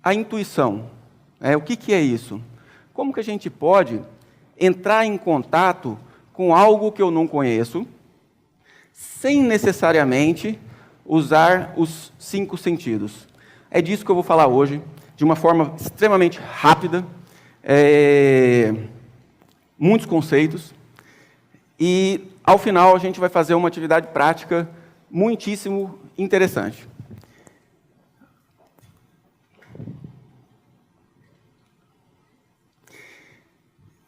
a intuição. O que é isso? Como que a gente pode entrar em contato com algo que eu não conheço, sem necessariamente usar os 5 sentidos? É disso que eu vou falar hoje, de uma forma extremamente rápida, muitos conceitos, e ao final a gente vai fazer uma atividade prática muitíssimo interessante.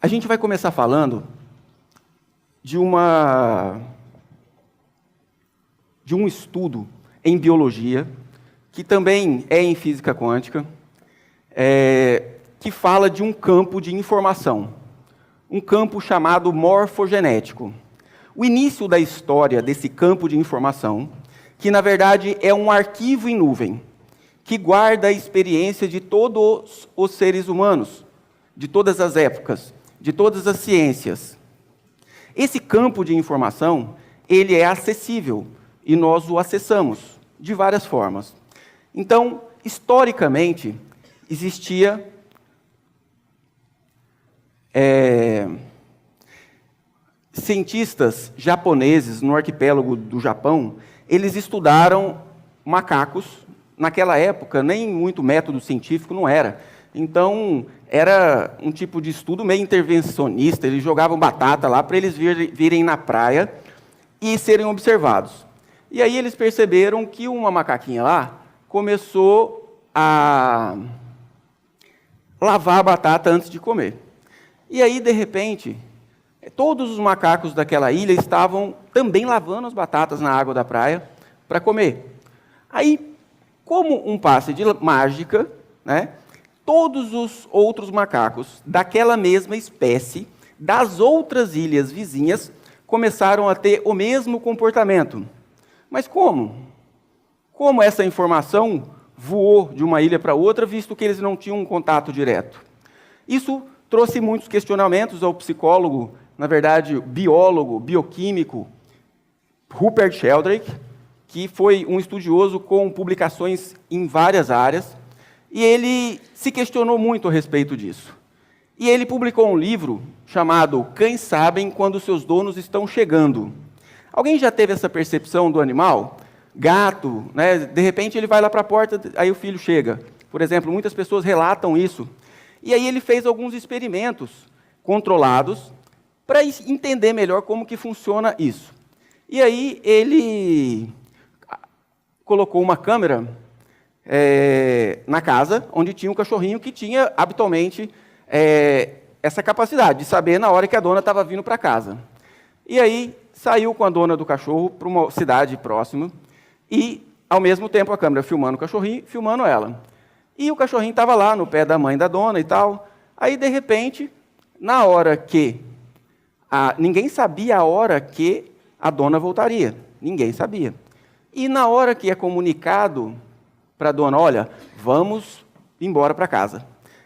A gente vai começar falando de um estudo em biologia, que também é em física quântica, que fala de um campo de informação, um campo chamado morfogenético. O início da história desse campo de informação, que na verdade é um arquivo em nuvem, que guarda a experiência de todos os seres humanos, de todas as épocas, de todas as ciências. Esse campo de informação, ele é acessível e nós o acessamos de várias formas. Então, historicamente, existia cientistas japoneses no arquipélago do Japão, eles estudaram macacos. Naquela época, nem muito método científico não era. Então, era um tipo de estudo meio intervencionista. Eles jogavam batata lá para eles virem na praia e serem observados. E aí eles perceberam que uma macaquinha lá começou a lavar a batata antes de comer. E aí, de repente, todos os macacos daquela ilha estavam também lavando as batatas na água da praia para comer. Aí, como um passe de mágica, todos os outros macacos daquela mesma espécie, das outras ilhas vizinhas, começaram a ter o mesmo comportamento. Mas como? Como essa informação voou de uma ilha para outra, visto que eles não tinham um contato direto? Isso trouxe muitos questionamentos ao psicólogo, na verdade, biólogo, bioquímico, Rupert Sheldrake, que foi um estudioso com publicações em várias áreas, e ele se questionou muito a respeito disso. E ele publicou um livro chamado Cães Sabem Quando Seus Donos Estão Chegando. Alguém já teve essa percepção do animal? Gato, de repente ele vai lá para a porta, aí o filho chega. Por exemplo, muitas pessoas relatam isso. E aí ele fez alguns experimentos controlados para entender melhor como que funciona isso. E aí ele colocou uma câmera na casa, onde tinha um cachorrinho que tinha habitualmente essa capacidade de saber na hora que a dona estava vindo para casa. E aí saiu com a dona do cachorro para uma cidade próxima e, ao mesmo tempo, a câmera filmando o cachorrinho, filmando ela. E o cachorrinho estava lá no pé da mãe da dona e tal. Aí, de repente, na hora que... ninguém sabia a hora que a dona voltaria. Ninguém sabia. E na hora que é comunicado para a dona, olha, vamos embora para casa.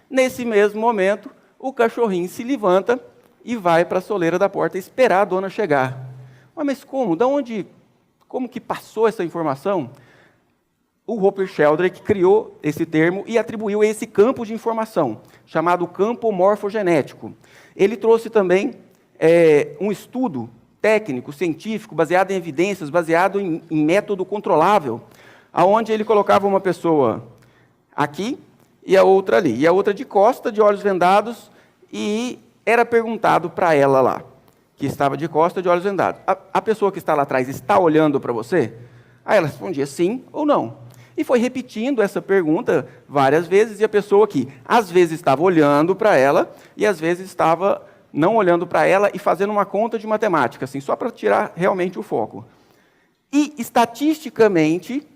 Nesse mesmo momento, o cachorrinho se levanta e vai para a soleira da porta esperar a dona chegar. Mas como? Como que passou essa informação? O Rupert Sheldrake criou esse termo e atribuiu esse campo de informação, chamado campo morfogenético. Ele trouxe também um estudo técnico, científico, baseado em evidências, baseado em método controlável, onde ele colocava uma pessoa aqui e a outra ali, e a outra de costa, de olhos vendados, e era perguntado para ela lá, que estava de costa, de olhos vendados, a pessoa que está lá atrás está olhando para você? Aí ela respondia sim ou não. E foi repetindo essa pergunta várias vezes, e a pessoa que às vezes estava olhando para ela, e às vezes estava não olhando para ela e fazendo uma conta de matemática, assim, só para tirar realmente o foco. E, estatisticamente,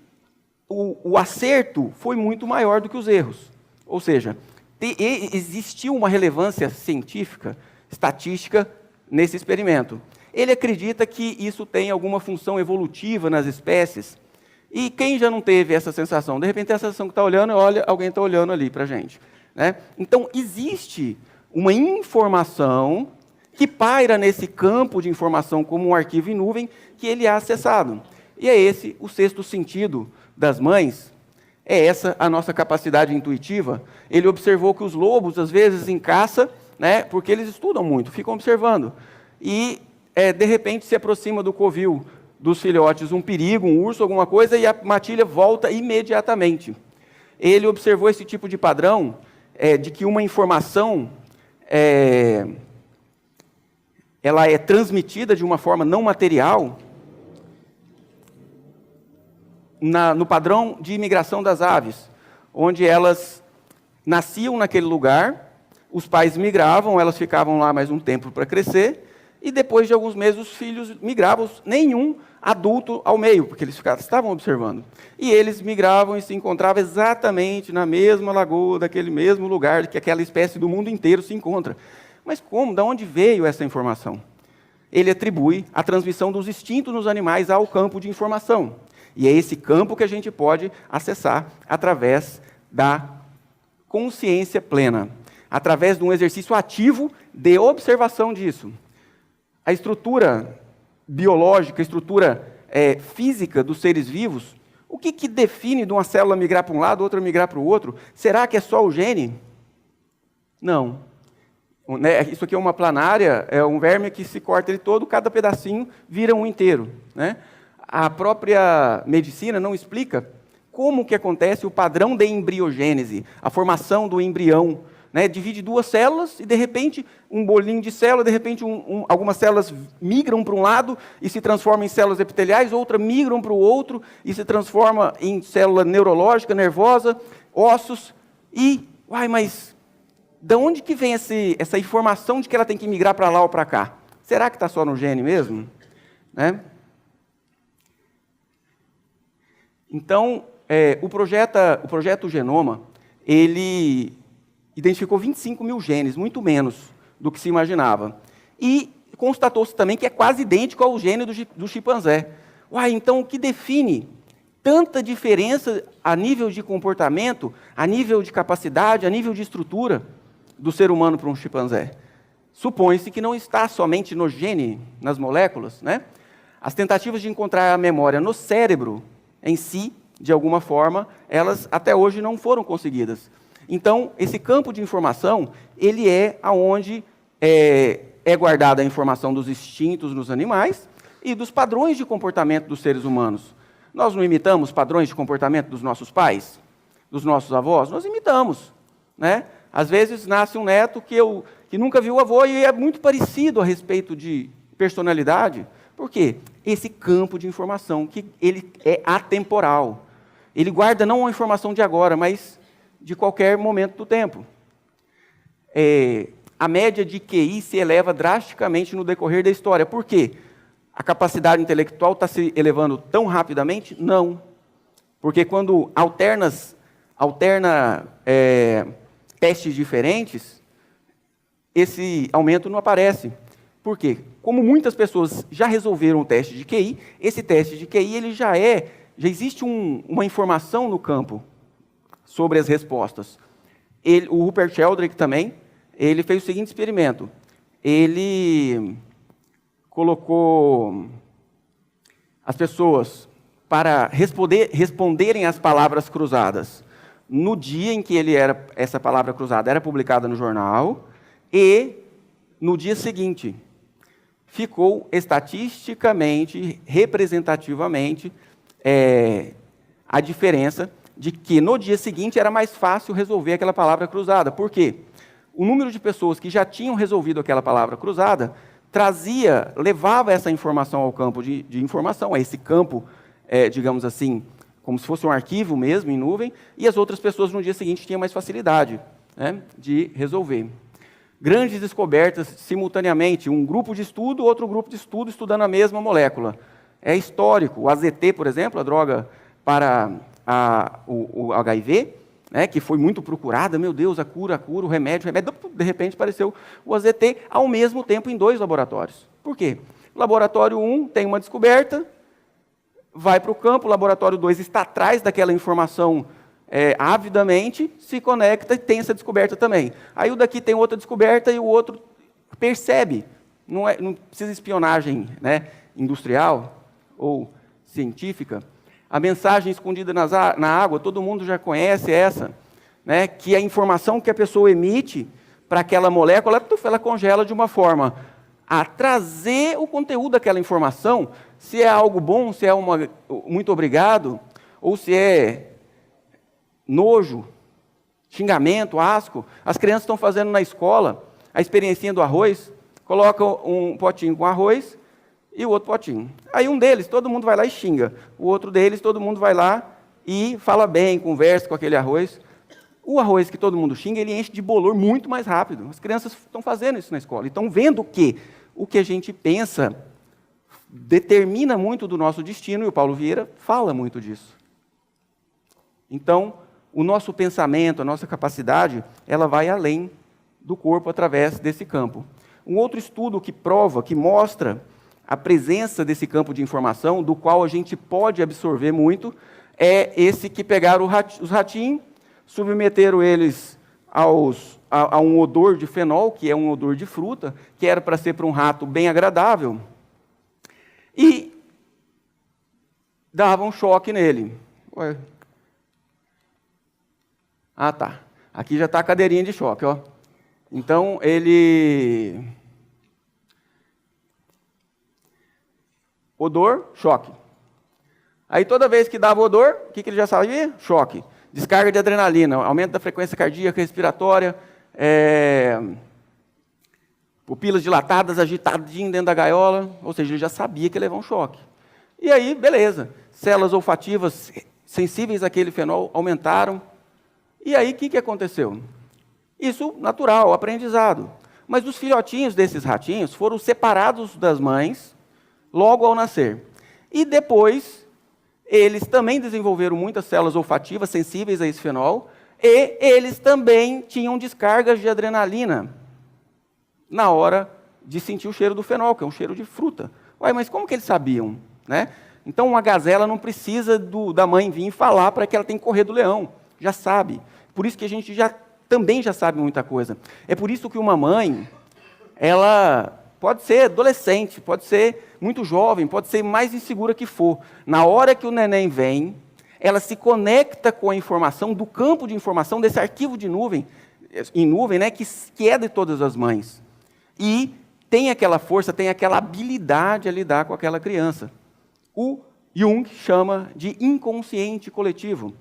o acerto foi muito maior do que os erros. Ou seja, existiu uma relevância científica, estatística, nesse experimento. Ele acredita que isso tem alguma função evolutiva nas espécies. E quem já não teve essa sensação? De repente, tem a sensação que está olhando, olha, alguém está olhando ali para a gente. Então, existe uma informação que paira nesse campo de informação como um arquivo em nuvem que ele é acessado. E é esse o sexto sentido das mães, É essa a nossa capacidade intuitiva. Ele observou que os lobos, às vezes, em caça, né, porque eles estudam muito, ficam observando. E, de repente, se aproxima do covil dos filhotes um perigo, um urso, alguma coisa, e a matilha volta imediatamente. Ele observou esse tipo de padrão de que uma informação ela é transmitida de uma forma não material no padrão de imigração das aves, onde elas nasciam naquele lugar, os pais migravam, elas ficavam lá mais um tempo para crescer, e depois de alguns meses os filhos migravam, nenhum adulto ao meio, porque eles estavam observando. E eles migravam e se encontravam exatamente na mesma lagoa, daquele mesmo lugar que aquela espécie do mundo inteiro se encontra. Mas como? De onde veio essa informação? Ele atribui a transmissão dos instintos nos animais ao campo de informação. E é esse campo que a gente pode acessar através da consciência plena, através de um exercício ativo de observação disso. A estrutura biológica, a estrutura física dos seres vivos, o que define de uma célula migrar para um lado, outra migrar para o outro? Será que é só o gene? Não. Isso aqui é uma planária, é um verme que se corta ele todo, cada pedacinho vira um inteiro, né? A própria medicina não explica como que acontece o padrão de embriogênese, a formação do embrião, né? Divide duas células e, de repente, um bolinho de célula, de repente, algumas células migram para um lado e se transformam em células epiteliais, outras migram para o outro e se transforma em célula neurológica, nervosa, ossos. Mas de onde que vem essa informação de que ela tem que migrar para lá ou para cá? Será que está só no gene mesmo? Né? Então, o projeto Genoma, ele identificou 25 mil genes, muito menos do que se imaginava. E constatou-se também que é quase idêntico ao gene do chimpanzé. Então o que define tanta diferença a nível de comportamento, a nível de capacidade, a nível de estrutura do ser humano para um chimpanzé? Supõe-se que não está somente no gene, nas moléculas, né? As tentativas de encontrar a memória no cérebro em si, de alguma forma, elas até hoje não foram conseguidas. Então, esse campo de informação, ele é aonde é guardada a informação dos instintos nos animais e dos padrões de comportamento dos seres humanos. Nós não imitamos padrões de comportamento dos nossos pais, dos nossos avós? Nós imitamos, né? Às vezes nasce um neto que nunca viu o avô e é muito parecido a respeito de personalidade. Por quê? Esse campo de informação, que ele é atemporal. Ele guarda não a informação de agora, mas de qualquer momento do tempo. A média de QI se eleva drasticamente no decorrer da história. Por quê? A capacidade intelectual está se elevando tão rapidamente? Não. Porque quando alterna testes diferentes, esse aumento não aparece. Por quê? Como muitas pessoas já resolveram o teste de QI, esse teste de QI ele já existe uma informação no campo sobre as respostas. O Rupert Sheldrake também, ele fez o seguinte experimento. Ele colocou as pessoas para responderem as palavras cruzadas no dia em que essa palavra cruzada era publicada no jornal, e no dia seguinte ficou estatisticamente, representativamente, a diferença de que no dia seguinte era mais fácil resolver aquela palavra cruzada. Por quê? O número de pessoas que já tinham resolvido aquela palavra cruzada levava essa informação ao campo de informação, a esse campo, digamos assim, como se fosse um arquivo mesmo, em nuvem, e as outras pessoas no dia seguinte tinham mais facilidade, né, de resolver. Grandes descobertas simultaneamente, um grupo de estudo, outro grupo de estudo estudando a mesma molécula. É histórico. O AZT, por exemplo, a droga para o HIV, né, que foi muito procurada, meu Deus, a cura, o remédio, de repente apareceu o AZT ao mesmo tempo em 2 laboratórios. Por quê? O laboratório 1 tem uma descoberta, vai para o campo, o laboratório 2 está atrás daquela informação avidamente, se conecta e tem essa descoberta também. Aí o daqui tem outra descoberta e o outro percebe. Não precisa de espionagem, né, industrial ou científica. A mensagem escondida na água, todo mundo já conhece essa, né? Que a informação que a pessoa emite para aquela molécula, ela congela de uma forma a trazer o conteúdo daquela informação, se é algo bom, se é muito obrigado, ou se é nojo, xingamento, asco. As crianças estão fazendo na escola a experiência do arroz, colocam um potinho com arroz e o outro potinho. Aí um deles, todo mundo vai lá e xinga. O outro deles, todo mundo vai lá e fala bem, conversa com aquele arroz. O arroz que todo mundo xinga, ele enche de bolor muito mais rápido. As crianças estão fazendo isso na escola. Estão vendo que o que a gente pensa determina muito do nosso destino, e o Paulo Vieira fala muito disso. Então, o nosso pensamento, a nossa capacidade, ela vai além do corpo através desse campo. Um outro estudo que prova, que mostra a presença desse campo de informação, do qual a gente pode absorver muito, é esse que pegaram os ratinhos, submeteram eles a um odor de fenol, que é um odor de fruta, que era para ser para um rato bem agradável, e davam um choque nele. Ué. Ah, tá. Aqui já está a cadeirinha de choque, ó. Então, ele... Odor, choque. Aí, toda vez que dava odor, o que ele já sabia? Choque. Descarga de adrenalina, aumento da frequência cardíaca, respiratória, pupilas dilatadas, agitadinho dentro da gaiola, ou seja, ele já sabia que ia levar um choque. E aí, beleza, células olfativas sensíveis àquele fenol aumentaram. E aí, o que aconteceu? Isso, natural, aprendizado. Mas os filhotinhos desses ratinhos foram separados das mães logo ao nascer. E depois, eles também desenvolveram muitas células olfativas sensíveis a esse fenol, e eles também tinham descargas de adrenalina na hora de sentir o cheiro do fenol, que é um cheiro de fruta. Ué, mas como que eles sabiam? Né? Então, uma gazela não precisa da mãe vir falar para que ela tem que correr do leão. Já sabe. Por isso que a gente também já sabe muita coisa. É por isso que uma mãe, ela pode ser adolescente, pode ser muito jovem, pode ser mais insegura que for. Na hora que o neném vem, ela se conecta com a informação do campo de informação, desse arquivo de nuvem, em nuvem, né, que é de todas as mães. E tem aquela força, tem aquela habilidade a lidar com aquela criança. O Jung chama de inconsciente coletivo.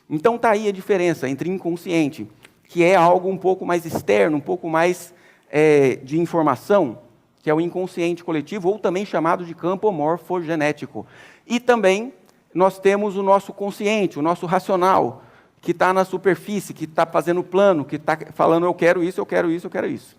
Então está aí a diferença entre inconsciente, que é algo um pouco mais externo, um pouco mais de informação, que é o inconsciente coletivo, ou também chamado de campo morfogenético. E também nós temos o nosso consciente, o nosso racional, que está na superfície, que está fazendo plano, que está falando eu quero isso, eu quero isso, eu quero isso.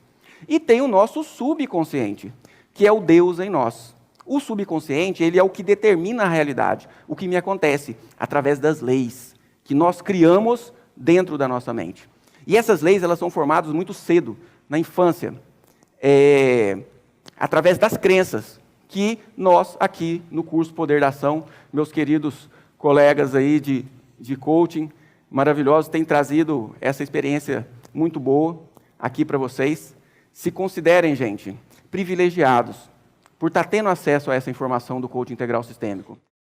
E tem o nosso subconsciente, que é o Deus em nós. O subconsciente, ele é o que determina a realidade, o que me acontece através das leis que nós criamos dentro da nossa mente. E essas leis, elas são formadas muito cedo, na infância, através das crenças, que nós aqui no curso Poder da Ação, meus queridos colegas aí de coaching maravilhosos, têm trazido essa experiência muito boa aqui para vocês. Se considerem, gente, privilegiados por estar tendo acesso a essa informação do coaching integral sistêmico.